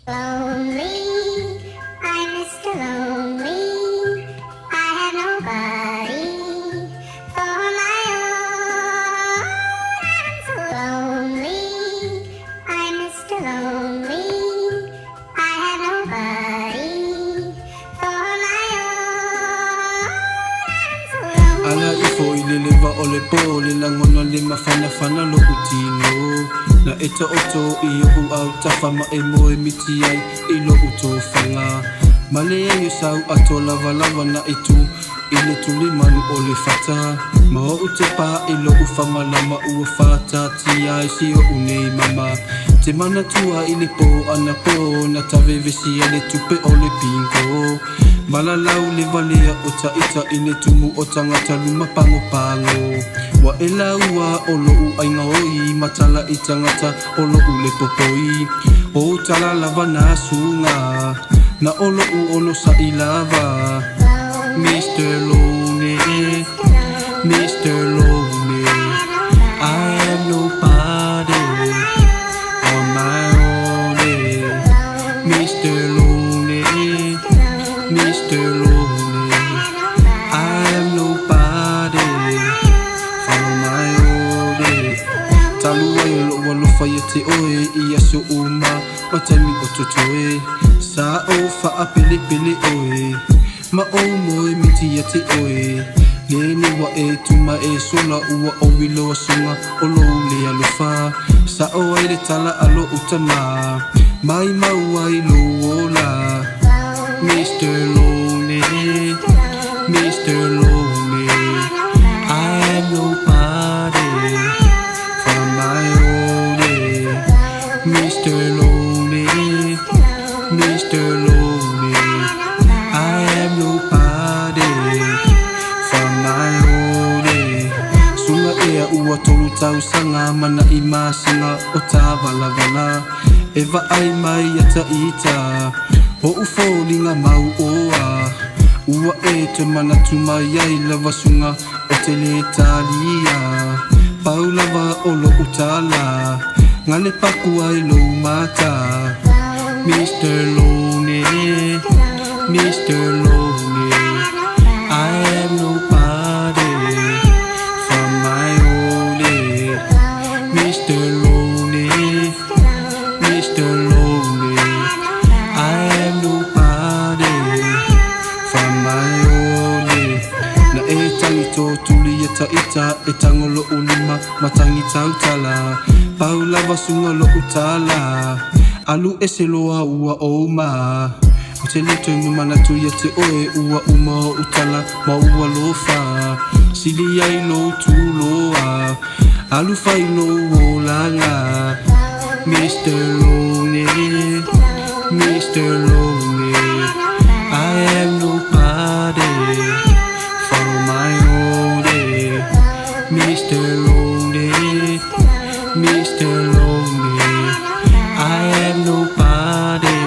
Lonely, I'm Mr. Lonely. I have nobody for my own. I'm so lonely, I'm Mr. Lonely. I have nobody for my own. I'm so Ala lonely. ifo ilelewa ole po le langona le mafana fana lo utino na eta oto iyo u au tafama e moe miti ai ilo uto fanga male yo sau ato lava lava na itu ile tuli manu ole fata ma o te pa ilo ufama lama ua fata ti ai si o unei mama te mana tua ile po ana po na tave vesi ale tupe ole pinko malalau le valea o ta ita ine tumu o tangata luma pango pango wa ela ua olo u ainga oi matala i tangata olo u le popoi o tala lava na sunga na olo u ono sa ilava Mr. Lonely, Mr. Lonely, I am nobody on my own. Mr. Lonely, Mr. Lonely, I am nobody for my own. Talua yolo walo fayete oe iya so uma matami ototoe sa o fa apele pele oe ma o moe miti yate oe Nene wa e tuma e sola ua o wilo sunga o lo le alofa sa o aire tala alo utama mai maua i lo ola Mr. Lonely, Mr. Lonely, I am nobody for my own. Mr. Lonely, Mr. Lonely, I am nobody for my own. Sunga ea ua tolu tau sanga mana i masinga o ta vala vala eva ai mai ata ita o ufolinga mau oa ua e te mana tumai ai lava sunga o te le talia pau lava o lo utala ngale paku ai lo mata Mr. Lonely, Mr. Lonely, I am nobody for my own. Mr. Lonely, Mr. Lonely, I am nobody for my own. Na e tangi tō tuli e ta ita e tangolo ulima matangi tautala pau lava sunga lo utala alu e se loa ua oma o te leto i mana tu ia te oe ua uma o utala ma ua lofa sili ai lo tu loa alu fai lo o langa Mr. Lonely, Mr. Lonely, I am nobody for my own. Mr. Lonely, Mr. Lonely, I am nobody